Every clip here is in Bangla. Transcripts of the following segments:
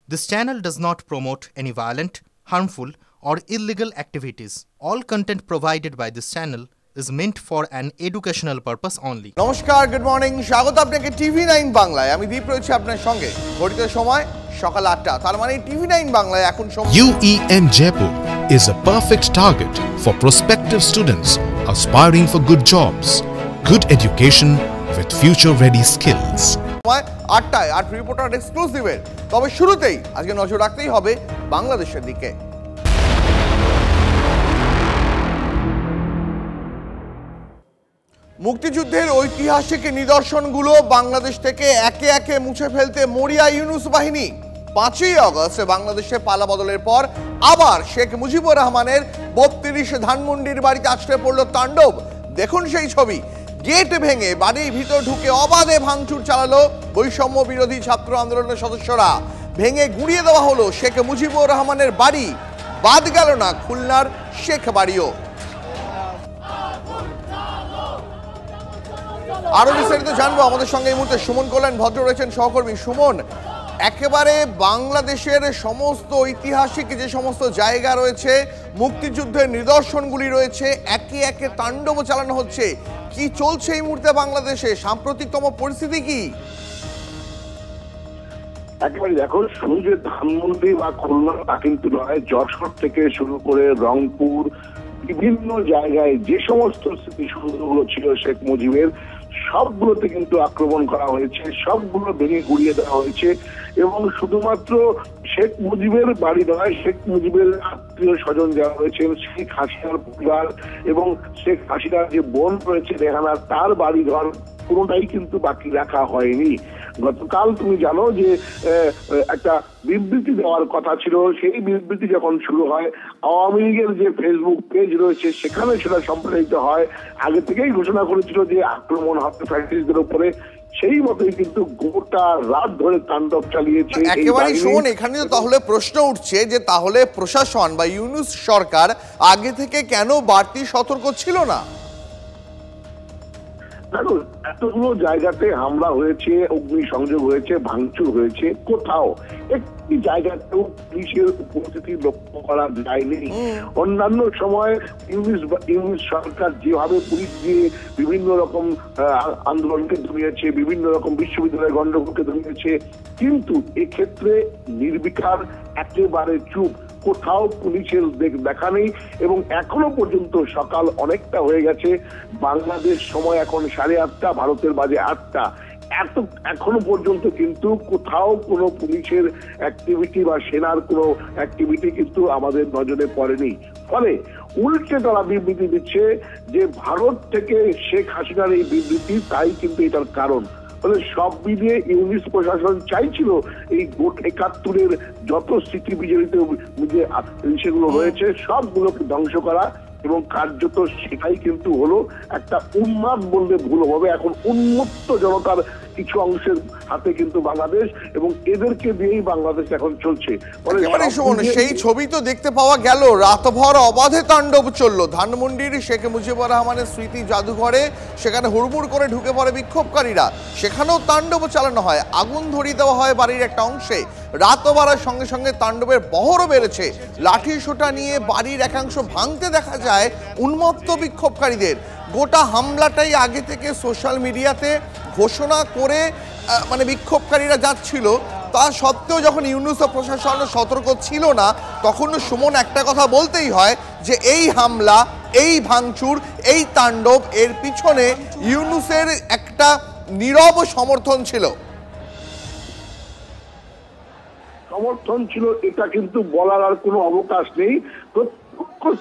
This channel does not promote any violent, harmful, or illegal activities. All content provided by this channel is meant for an educational purpose only. নমস্কার, গুড মর্নিং, স্বাগত আপনাকে টিভি9 বাংলায়। আমি দীপ রয়েছে আপনার সঙ্গে। ঘড়িতে সময় সকাল 8টা। তার মানে টিভি9 বাংলায় এখন সময়। UEM Jaipur is a perfect target for prospective students aspiring for good jobs, good education with future-ready skills. সময় 8টায় আর রিপোর্টার এক্সক্লুসিভের। তবে শুরুতেই আজকে নজর রাখতেই হবে বাংলাদেশের দিকে। মুক্তিযুদ্ধের ঐতিহাসিক নিদর্শনগুলো বাংলাদেশ থেকে একে একে মুছে ফেলতে মরিয়া ইউনূস বাহিনী। 5ই আগস্ট বাংলাদেশে পালা বদলের পর আবার শেখ মুজিবুর রহমানের 32 ধানমন্ডির বাড়িতে আছড়ে পড়ল তাণ্ডব। দেখুন সেই ছবি। গেট ভেঙে বাড়ির ভিতর ঢুকে অবাধে ভাঙচুর চালালো বৈষম্য বিরোধী ছাত্র আন্দোলনের সদস্যরা। ভেঙে গুঁড়িয়ে দেওয়া হলো শেখ মুজিবুর রহমানের বাড়ি। বাদ গেল না খুলনার শেখ বাড়িও। আরো বিস্তারিত জানবো, আমাদের সঙ্গে এই মুহূর্তে সুমন কল্যাণ ভদ্র রয়েছেন সহকর্মী। সুমন, একেবারে বাংলাদেশের সমস্ত ঐতিহাসিক যে সমস্ত জায়গা রয়েছে, মুক্তিযুদ্ধের নিদর্শনগুলি রয়েছে, একে একে তাণ্ডব চালানো হচ্ছে। কি চলছে এই মুহূর্তে বাংলাদেশে? সাম্প্রতিকতম পরিস্থিতি কি? একেবারে দেখো, শুধু যে ধানমন্ডি বা খুলনা তা কিন্তু নয়, যশোর থেকে শুরু করে রংপুর, বিভিন্ন জায়গায় যে সমস্ত স্মৃতিসৌধগুলো ছিল শেখ মুজিবের, সবগুলোতে কিন্তু আক্রমণ করা হয়েছে, সবগুলো ভেঙে গুড়িয়ে দেওয়া হয়েছে। এবং শুধুমাত্র শেখ মুজিবের বাড়ি নয়, শেখ মুজিবের আত্মীয় স্বজন যারা রয়েছেন, শেখ হাসিনার পরিবার এবং শেখ হাসিনার যে বোন রয়েছে রেহানা, তার বাড়ি ঘর কোনোটাই কিন্তু বাকি রাখা হয়নি। গতকাল তুমি জানো যে একটা বিবৃতি দেওয়ার কথা ছিল, সেই বিবৃতি যখন শুরু হয়, আওয়ামী লীগের যে ফেসবুক পেজ রয়েছে সেখানে সেটা সম্প্রচারিত হয়। আগে থেকেই ঘোষণা করেছিল যে আক্রমণ হবে ফ্যাসিস্টদের উপরে, সেই মতোই কিন্তু গোটা রাত ধরে তাণ্ডব চালিয়েছে একেবারে। শোন, এখানে তো তাহলে প্রশ্ন উঠছে যে তাহলে প্রশাসন বা ইউনূস সরকার আগে থেকে কেন বাড়তি সতর্ক ছিল না? এতগুলো জায়গাতে হামলা হয়েছে, অগ্নি সংযোগ হয়েছে, ভাঙচুর হয়েছে, কোথাও একটি জায়গাতেও পুলিশের উপস্থিতি লক্ষ্য করা যায়নি। অন্যান্য সময় ইউনূস সরকার যেভাবে পুলিশ দিয়ে বিভিন্ন রকম আন্দোলনকে দমিয়েছে, বিভিন্ন রকম বিশ্ববিদ্যালয়ের গন্ডগোলকে দমিয়েছে, কিন্তু এক্ষেত্রে নির্বিকার, একেবারে চুপ, কোথাও পুলিশের দেখা নেই। এবং এখনো পর্যন্ত সকাল অনেকটা হয়ে গেছে, বাংলাদেশ সময় এখন 8:30, ভারতের বাজে 8টা। এখনো পর্যন্ত কিন্তু কোথাও কোনো পুলিশের অ্যাক্টিভিটি বা সেনার কোনো অ্যাক্টিভিটি কিন্তু আমাদের নজরে পড়েনি। ফলে উল্টে তারা বিবৃতি দিচ্ছে যে ভারত থেকে শেখ হাসিনার এই বিবৃতি, তাই কিন্তু এটার কারণ। ফলে সব মিলিয়ে ইউনূস প্রশাসন চাইছিল এই 71-এর যত স্মৃতি বিজড়িত সেগুলো রয়েছে সবগুলোকে ধ্বংস করা, এবং কার্যত সেটাই কিন্তু হলো। একটা উন্মাদ বললে ভুল হবে, এখন উন্মত্ত জনতার কিছু অংশের হাতে কিন্তু বাংলাদেশ, এবং এদেরকে দিয়েই বাংলাদেশ এখন চলছে। সেই ছবি তো দেখতে পাওয়া গেল, রাতভর অবাধে তাণ্ডব চলল ধানমন্ডির শেখ মুজিবুর রহমানের স্মৃতি জাদুঘরে। সেখানে হুড়মুড় করে ঢুকে পড়ে বিক্ষোভকারীরা, সেখানেও তাণ্ডব চালানো হয়, আগুন ধরিয়ে দেওয়া হয় বাড়ির একটা অংশে। রাত বাড়ার সঙ্গে সঙ্গে তাণ্ডবের বহরও বেড়েছে। লাঠি সোঁটা নিয়ে বাড়ির একাংশ ভাঙতে দেখা যায় উন্মত্ত বিক্ষোভকারীদের। গোটা হামলাটাই আগে থেকে সোশ্যাল মিডিয়াতে ঘোষণা করে মানে বিক্ষোভকারীরা যাচ্ছিল। তা সত্ত্বেও যখন ইউনূস প্রশাসন সতর্ক ছিল না, তখন সুমন একটা কথা বলতেই হয় যে এই হামলা, এই ভাঙচুর, এই তাণ্ডব, এর পিছনে ইউনূসের একটা নীরব সমর্থন ছিল। সমর্থন ছিল এটা কিন্তু বলার আর কোনো অবকাশ নেই,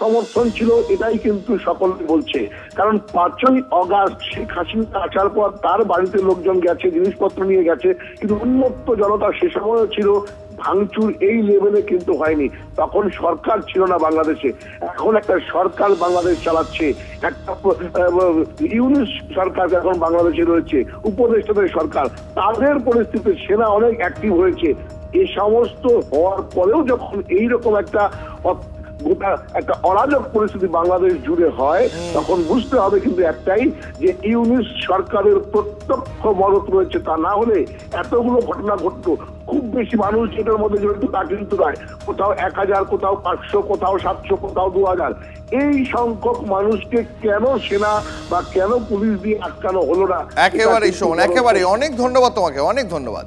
সমর্থন ছিল, এটাই কিন্তু সকলে বলছে। কারণ 5ই আগস্ট শেখ হাসিনা আসার পর তার বাড়িতে লোকজন গেছে, জিনিসপত্র নিয়ে গেছে, কিন্তু উন্মত্ত জনতা সে সময়ও ছিল। ভাঙচুর এই লেভেলে কিন্তু হয়নি, তখন সরকার ছিল না বাংলাদেশে। এখন একটা সরকার বাংলাদেশ চালাচ্ছে, একটা ইউনূস সরকার এখন বাংলাদেশে রয়েছে, উপদেষ্টাদের সরকার, তাদের পরিস্থিতিতে সেনা অনেক অ্যাক্টিভ হয়েছে। এ সমস্ত হওয়ার পরেও যখন এইরকম একটা গোটা একটা অরাজক পরিস্থিতি বাংলাদেশ জুড়ে হয়, তখন বুঝতে হবে কিন্তু একটাই, যে ইউনিস সরকারের প্রত্যক্ষ মদত রয়েছে। তা না হলে এতগুলো ঘটনা ঘটতো। খুব বেশি মানুষ এটার মধ্যে জড়িত তা কিন্তু নয়। কোথাও 1000, কোথাও 500, কোথাও 700, কোথাও 2000। এই সংখ্যক মানুষকে কেন সেনা বা কেন পুলিশ দিয়ে আটকানো হলো না? একেবারেই শোন, একেবারে অনেক ধন্যবাদ তোমাকে, অনেক ধন্যবাদ।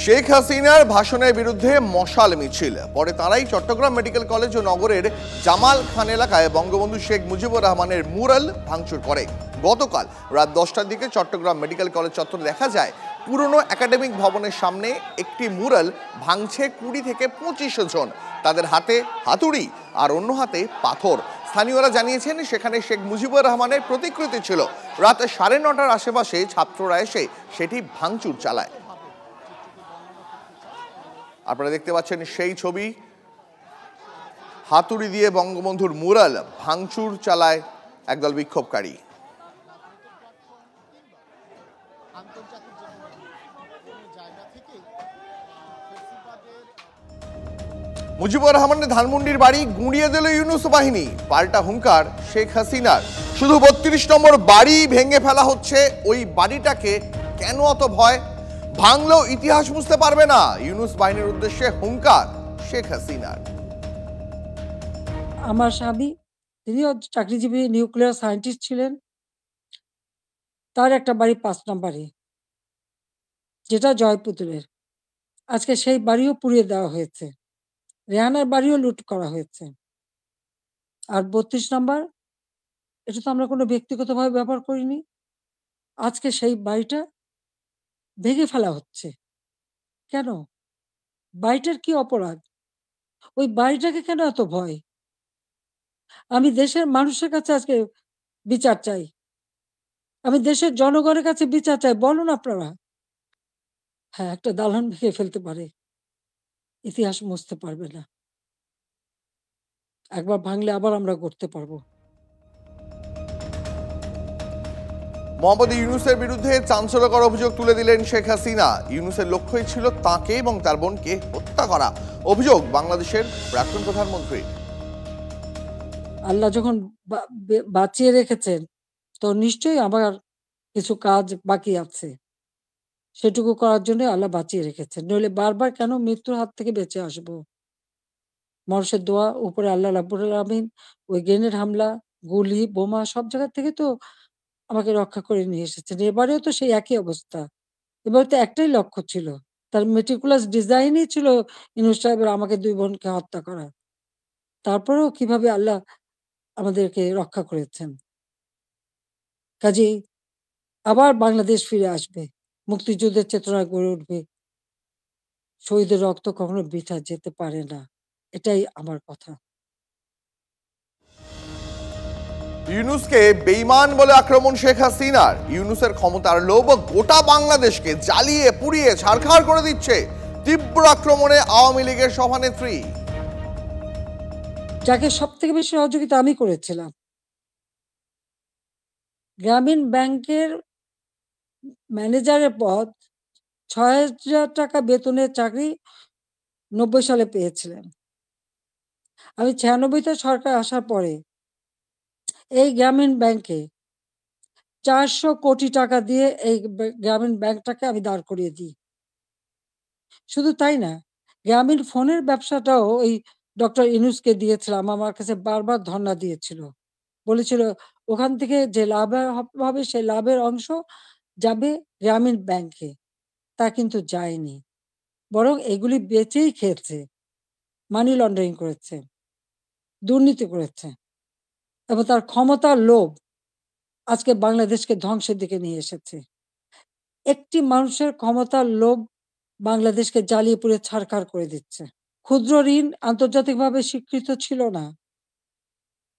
শেখ হাসিনার ভাষণের বিরুদ্ধে মশাল মিছিল, পরে তারাই চট্টগ্রাম মেডিকেল কলেজ ও নগরের জামাল খান এলাকায় বঙ্গবন্ধু শেখ মুজিবুর রহমানের মুরাল ভাঙচুর করে। গতকাল রাত 10টার দিকে চট্টগ্রাম মেডিকেল কলেজ চত্বরে দেখা যায় পুরনো একাডেমিক ভবনের সামনে একটি মুরাল ভাঙছে 20 থেকে 25 জন। তাদের হাতে হাতুড়ি আর অন্য হাতে পাথর। স্থানীয়রা জানিয়েছেন সেখানে শেখ মুজিবুর রহমানের প্রতিকৃতি ছিল। রাত 9:30টার আশেপাশে ছাত্ররা এসে সেটি ভাঙচুর চালায়। আপনারা দেখতে পাচ্ছেন সেই ছবি, হাতুড়ি দিয়ে বঙ্গবন্ধুর মুরাল ভাঙচুর চালায় একদল বিক্ষোভকারী। মুজিবুর রহমানের ধানমন্ডির বাড়ি গুঁড়িয়ে দিল ইউনূস বাহিনী, পাল্টা হুঙ্কার শেখ হাসিনার। শুধু 32 নম্বর বাড়ি ভেঙে ফেলা হচ্ছে, ওই বাড়িটাকে কেন অত ভয়? ভাঙলেও ইতিহাস বুঝতে পারবে না, ইউনূস বাহিনীর উদ্দেশ্যে হুঙ্কার শেখ হাসিনার। আমার স্বামী, তিনিও চাকরিজীবী নিউক্লিয়ার সায়েন্টিস্ট ছিলেন। তার একটা বাড়ি 5 নম্বরে, যেটা জয়পুতুলের। আজকে সেই বাড়িও পুড়িয়ে দেওয়া হয়েছে, রেহানার বাড়িও লুট করা হয়েছে। আর 32 নম্বর, এটা তো আমরা কোনো ব্যক্তিগতভাবে ব্যবহার করিনি। আজকে সেই বাড়িটা ভেঙে ফেলা হচ্ছে কেন? বাড়িটার কি অপরাধ? ওই বাড়িটাকে কেন এত ভয়? আমি দেশের মানুষের কাছে আজকে বিচার চাই, আমি দেশের জনগণের কাছে বিচার চাই। বলুন আপনারা। হ্যাঁ, একটা দালান ভেঙে ফেলতে পারে, ইতিহাস মুছতে পারবে না। একবার ভাঙলে আবার আমরা গড়তে পারবো। মোহাম্মদ ইউনূসের বিরুদ্ধে চাঞ্চল্যকর অভিযোগ তুলে দিলেন শেখ হাসিনা। ইউনূসের লক্ষ্যই ছিল তাকে এবং তার বোনকে হত্যা করা। অভিযোগ বাংলাদেশের প্রাক্তন প্রধানমন্ত্রী। আল্লাহ যখন বাঁচিয়ে রেখেছেন, তো নিশ্চয়ই আমার কিছু কাজ বাকি আছে, সেটুকু করার জন্য আল্লাহ বাঁচিয়ে রেখেছেন। নইলে বারবার কেন মৃত্যুর হাত থেকে বেঁচে আসবো? মানুষের দোয়া, উপরে আল্লাহ রাব্বুল আলামিন ওই গ্রেনেড হামলা, গুলি, বোমা সব জায়গা থেকে তো আমাকে রক্ষা করে নিয়ে এসেছেন। এবারেও তো সেই একই অবস্থা। এবারে তো একটাই লক্ষ্য ছিল। তার meticulous ডিজাইনই ছিল ইউনূস সাহেবের আমাকে 2 বোনকে হত্যা করা। তারপরেও কিভাবে আল্লাহ আমাদেরকে রক্ষা করেছেন। কাজেই আবার বাংলাদেশ ফিরে আসবে, মুক্তিযুদ্ধের চেতনা গড়ে উঠবে। শহীদের রক্ত কখনো বৃথা যেতে পারে না, এটাই আমার কথা। ইউনূসকে বেঈমান বলে আক্রমণ শেখ হাসিনার। ইউনূসের ক্ষমতার লোভ গোটা বাংলাদেশকে জ্বালিয়ে পুড়িয়ে ছারখার করে দিচ্ছে। তীব্র আক্রমণে আওয়ামী লীগের সভানেত্রী। যাকে সবথেকে বেশি সহযোগিতা আমি করেছিলাম। গ্রামীণ ব্যাংকের ম্যানেজারের পদ, ৬,০০০ টাকা বেতনের চাকরি ৯০ সালে পেয়েছিলেন। আমি ৯৬তে সরকার আসার পরে এই গ্রামীণ ব্যাংকে ৪০০ কোটি টাকা দিয়ে এই গ্রামীণ ব্যাংকটাকে আমি দাঁড় করিয়ে দিই। শুধু তাই না, গ্রামীণ ফোনের ব্যবসাটাও ওই ডক্টর ইউনূসকে দিয়েছিলাম। আমার কাছে বারবার ধর্ণা দিয়েছিল। বলেছিল ওখান থেকে যে লাভ হবে সেই লাভের অংশ যাবে গ্রামীণ ব্যাংকে। তা কিন্তু যায়নি। বরং এগুলি বেচেই খেয়েছে, মানি লন্ডারিং করেছে, দুর্নীতি করেছে এবং তার ক্ষমতার লোভ আজকে বাংলাদেশকে ধ্বংসের দিকে নিয়ে এসেছে। একটি মানুষের ক্ষমতার লোভ বাংলাদেশকে জ্বালিয়ে পুড়িয়ে ছারখার করে দিচ্ছে। ক্ষুদ্র ঋণ আন্তর্জাতিকভাবে স্বীকৃত ছিল না।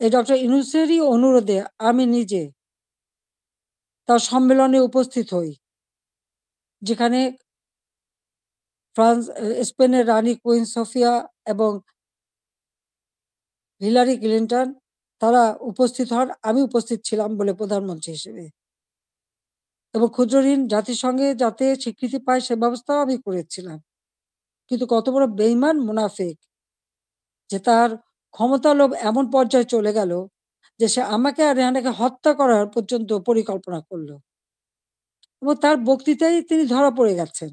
এই ডক্টর ইউনূসেরই অনুরোধে আমি নিজে তার সম্মেলনে উপস্থিত হই, যেখানে স্পেনের রানী কুইন সোফিয়া এবং হিলারি ক্লিনটন তারা উপস্থিত হন। আমি উপস্থিত ছিলাম বলে প্রধানমন্ত্রী হিসেবে। এবং ক্ষুদ্র ঋণ জাতিসংঘে যাতে স্বীকৃতি পায় সে ব্যবস্থাও আমি করেছিলাম। কিন্তু কত বড় বেঈমান মুনাফিক যে তার ক্ষমতার লোভ এমন পর্যায়ে চলে গেল যে সে আমাকে আর রেহানাকে হত্যা করার পর্যন্ত পরিকল্পনা করল এবং তার বক্তৃতায় তিনি ধরা পড়ে গেছেন।